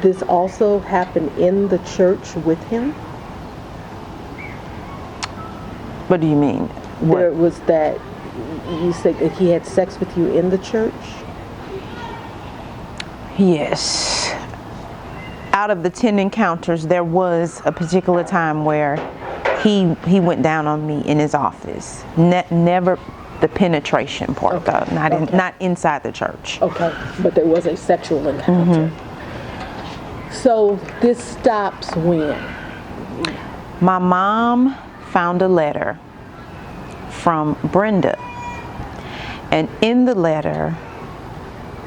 this also happened in the church with him? What do you mean? What? There was that, you said that he had sex with you in the church? Yes. Out of the 10 encounters, there was a particular time where he went down on me in his office. Never the penetration part, though. Not inside the church. Okay, but there was a sexual encounter. So this stops when? My mom found a letter from Brenda, and in the letter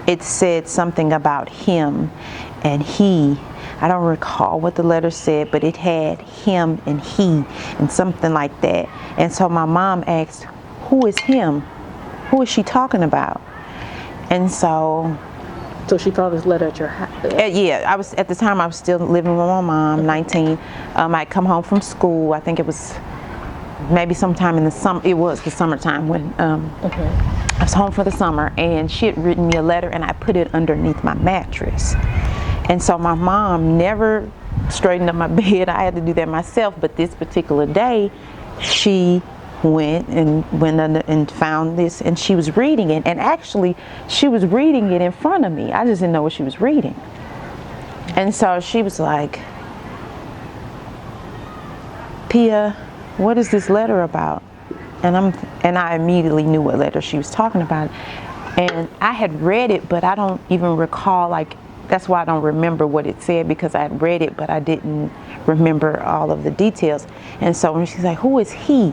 it said something about him and he. I don't recall what the letter said, but it had him and he and something like that. And so my mom asked, who is him? Who is she talking about? And so she found this letter at your house? Yeah, I was, at the time I was still living with my mom, 19. I'd come home from school. I think it was maybe sometime in the summer. It was the summertime when I was home for the summer, and she had written me a letter and I put it underneath my mattress. And so my mom never straightened up my bed. I had to do that myself. But this particular day, she went under and found this, and she was reading it. And actually, she was reading it in front of me. I just didn't know what she was reading. And so she was like, Pia, what is this letter about? And I immediately knew what letter she was talking about. And I had read it, but I don't even recall, like, that's why I don't remember what it said, because I had read it, but I didn't remember all of the details. And so when she's like, who is he?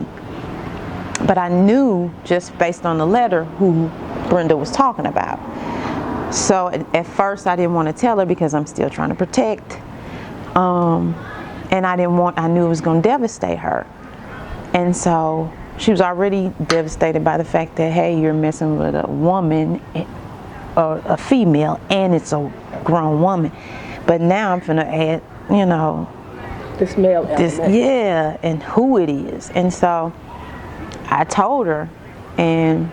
But I knew just based on the letter who Brenda was talking about. So at first I didn't want to tell her because I'm still trying to protect. And I knew it was going to devastate her. And so she was already devastated by the fact that, hey, you're messing with a woman, or a female, and it's a grown woman. But now I'm finna add, this male element. Yeah, and who it is. And so I told her, and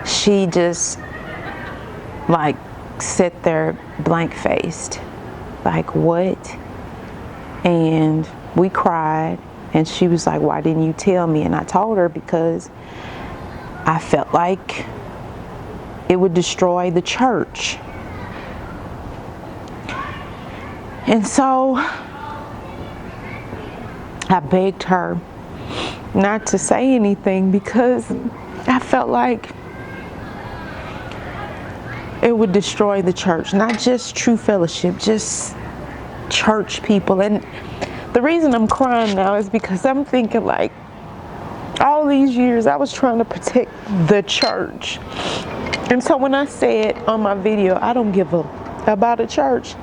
she just like sat there blank-faced, like, what? And we cried, and she was like, why didn't you tell me? And I told her because I felt like it would destroy the church. And so I begged her not to say anything because I felt like it would destroy the church, not just True Fellowship, just church people. And the reason I'm crying now is because I'm thinking, like, all these years I was trying to protect the church. And so when I said on my video, I don't give about a church,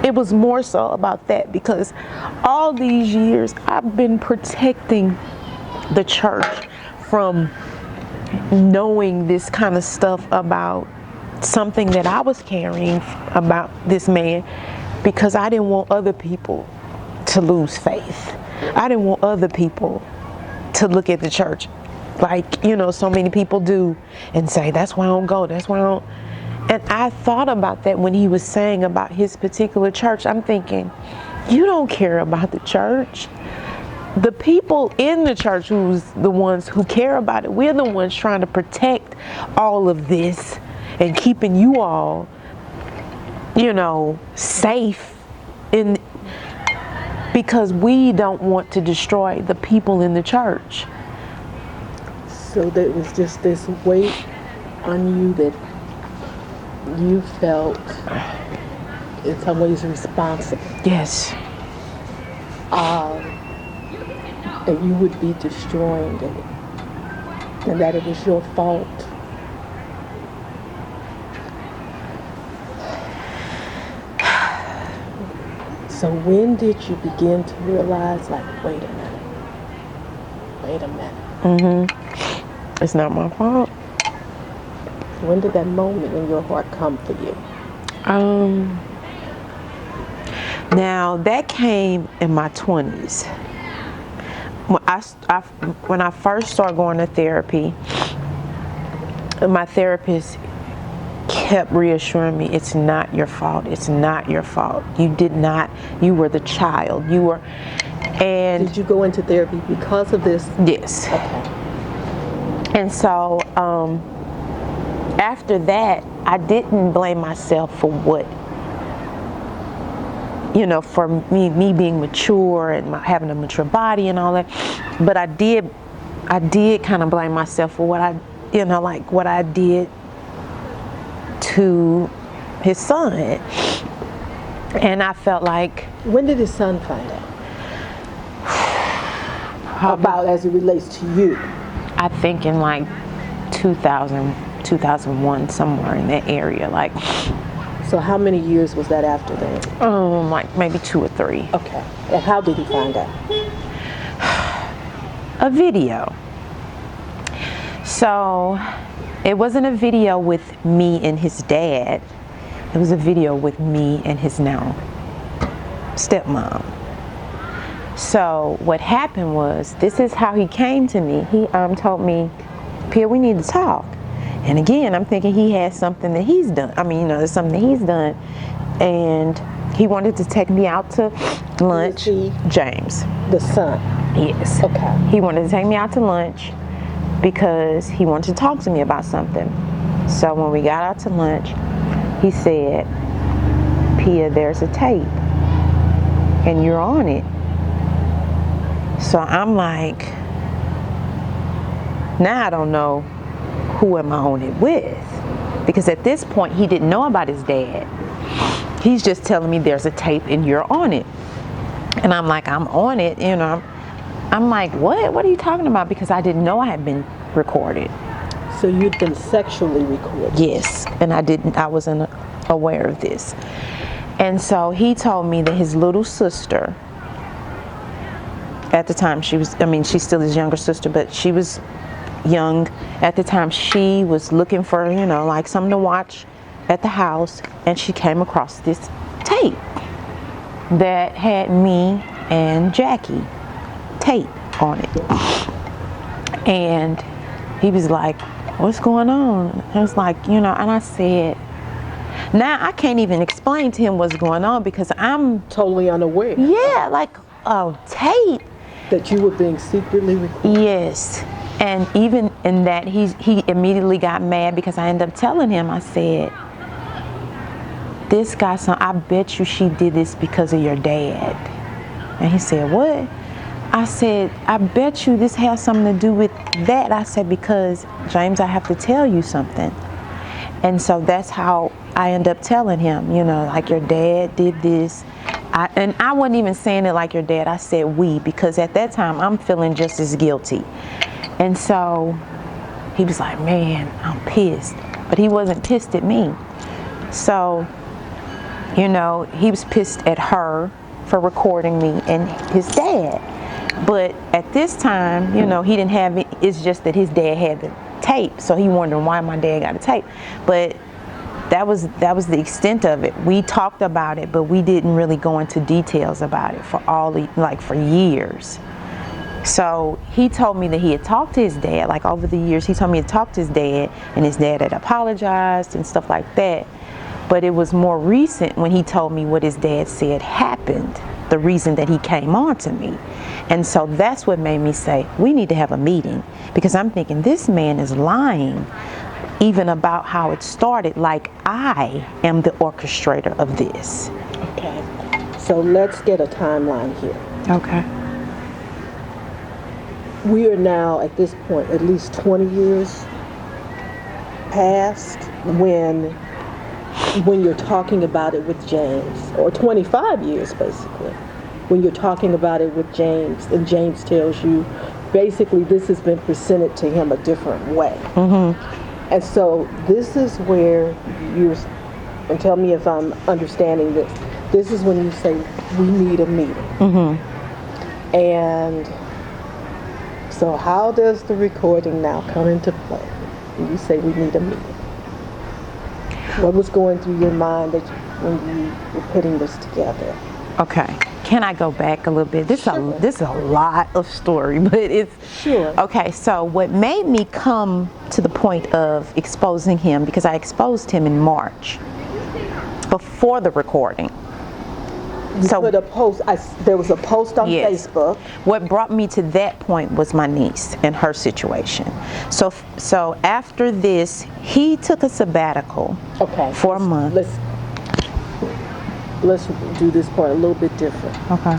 it was more so about that, because all these years I've been protecting the church from knowing this kind of stuff about something that I was carrying about this man, because I didn't want other people to lose faith. I didn't want other people to look at the church like, so many people do and say, that's why I don't go, that's why I don't. And I thought about that when he was saying about his particular church. I'm thinking, you don't care about the church. The people in the church who's the ones who care about it. We're the ones trying to protect all of this and keeping you all, safe because we don't want to destroy the people in the church. So there was just this weight on you that you felt in some ways responsible. Yes. That you would be destroying it, and that it was your fault. So when did you begin to realize, like, wait a minute. It's not my fault. When did that moment in your heart come for you? Now that came in my 20s. When I first started going to therapy, my therapist, kept reassuring me, it's not your fault. It's not your fault. You were the child. And did you go into therapy because of this? Yes. Okay. And so after that, I didn't blame myself for what, for me being mature and having a mature body and all that. But I did kind of blame myself for what what I did to his son. And I felt like... When did his son find out? About as it relates to you? I think in like 2000, 2001, somewhere in that area. So how many years was that after that? Like maybe 2 or 3. Okay. And how did he find out? A video. So it wasn't a video with me and his dad. It was a video with me and his now stepmom. So what happened was, this is how he came to me. He told me, Pia, we need to talk. And again, I'm thinking he has something that he's done. There's something that he's done. And he wanted to take me out to lunch. James. The son? Yes. Okay. He wanted to take me out to lunch because he wanted to talk to me about something. So when we got out to lunch, he said, Pia, there's a tape and you're on it. So I'm like, now I don't know who am I on it with, because at this point he didn't know about his dad. He's just telling me there's a tape and you're on it. And I'm like, I'm on it, I'm like, what are you talking about? Because I didn't know I had been recorded. So you'd been sexually recorded? Yes, and I wasn't aware of this. And so he told me that his little sister, at the time she still his younger sister, but she was young at the time, she was looking for, like something to watch at the house, and she came across this tape that had me and Jackie Tate on it. And he was like, what's going on? I was like, and I said, now I can't even explain to him what's going on because I'm totally unaware. Yeah, like, oh, Tate. That you were being secretly recorded. Yes. And even in that, he immediately got mad because I ended up telling him, I said, this guy, son, I bet you she did this because of your dad. And he said, what? I said, I bet you this has something to do with that. I said, because, James, I have to tell you something. And so that's how I ended up telling him, like your dad did this. And I wasn't even saying it like your dad. I said we, because at that time I'm feeling just as guilty. And so he was like, man, I'm pissed. But he wasn't pissed at me. So, he was pissed at her for recording me and his dad. But at this time, he didn't have it. It's just that his dad had the tape. So he wondered why my dad got a tape. But that was the extent of it. We talked about it, but we didn't really go into details about it for years. So he told me that he had talked to his dad, like over the years, he told me he had talked to his dad, and his dad had apologized and stuff like that. But it was more recent when he told me what his dad said happened, the reason that he came on to me. And so that's what made me say, we need to have a meeting, because I'm thinking this man is lying even about how it started, like I am the orchestrator of this. Okay, so let's get a timeline here. Okay. We are now at this point at least 20 years past when you're talking about it with James, or 25 years basically, when you're talking about it with James, and James tells you basically this has been presented to him a different way. Mm-hmm. And so this is where and tell me if I'm understanding this is when you say we need a meeting. Mm-hmm. And so how does the recording now come into play when you say we need a meeting? What was going through your mind when you were putting this together? Okay. Can I go back a little bit? This Sure. is a lot of story, but it's Sure. okay. So what made me come to the point of exposing him, because I exposed him in March before the recording. You put a post. There was a post on Yes. Facebook. What brought me to that point was my niece and her situation. So after this, he took a sabbatical Okay. for a month. Let's do this part a little bit different. Okay.